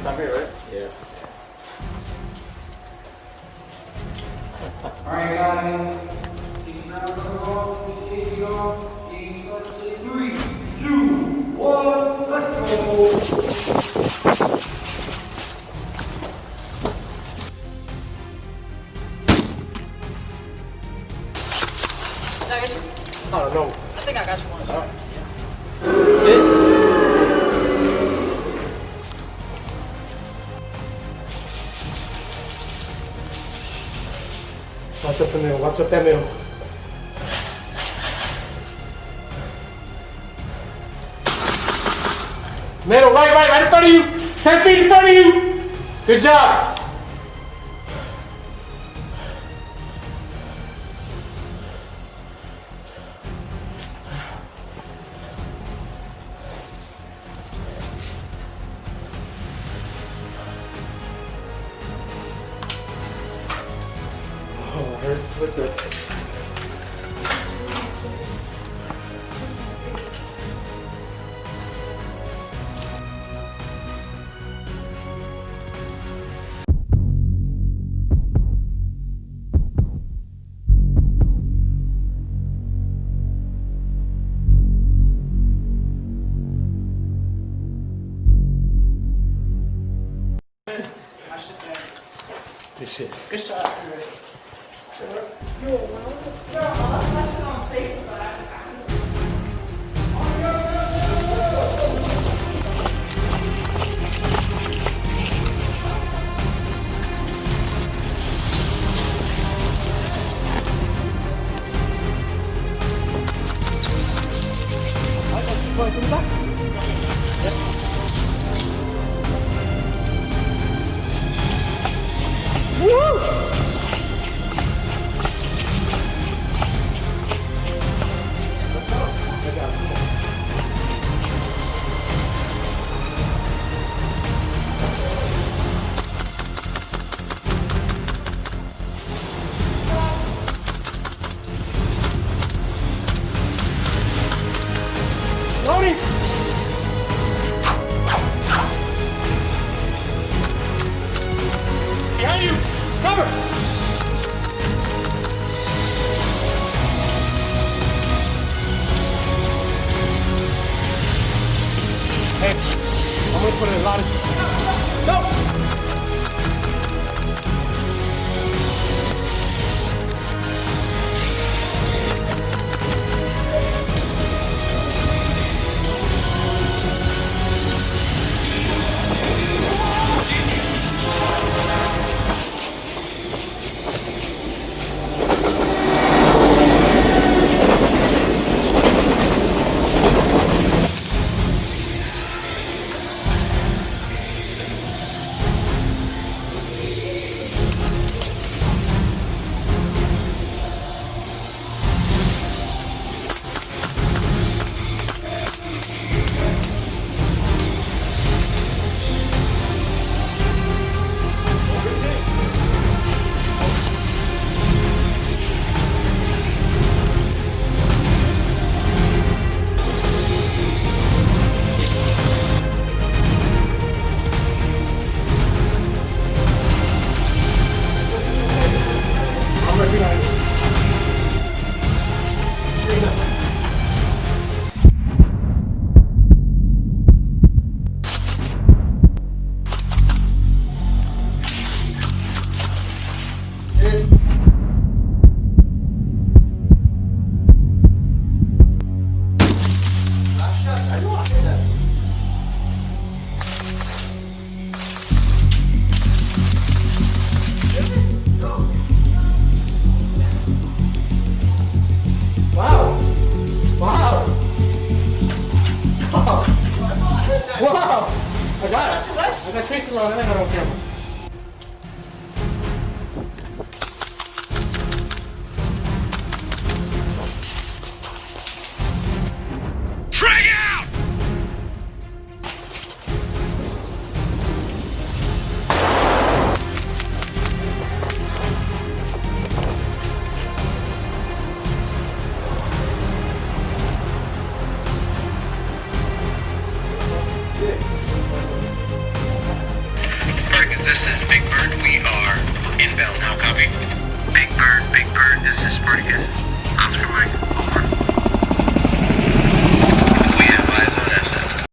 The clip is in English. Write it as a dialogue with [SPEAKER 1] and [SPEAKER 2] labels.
[SPEAKER 1] time here, right?
[SPEAKER 2] Yeah.
[SPEAKER 3] Alright guys, taking out the ball, taking off, game starts in 3, 2, 1, let's go!
[SPEAKER 4] Did I get you?
[SPEAKER 1] I don't know.
[SPEAKER 4] I think I got you one.
[SPEAKER 1] Alright. Watch up the middle. Watch up that middle. Middle, right in front of you. 10 feet in front of you. Good job. Oh, it hurts. What's this?
[SPEAKER 4] My shit there.
[SPEAKER 1] Good shit.
[SPEAKER 4] Good shot.
[SPEAKER 1] Loading. Behind you. Cover. Hey, I'm gonna put in a lot of. Go. I'm right behind you. Wow. Wow. Wow. I got it. I got Tracy around and I got it on camera.
[SPEAKER 5] Frag out! This is Big Bird. We are inbound now. Copy. Big Bird, this is Spartacus. Oscar Mike.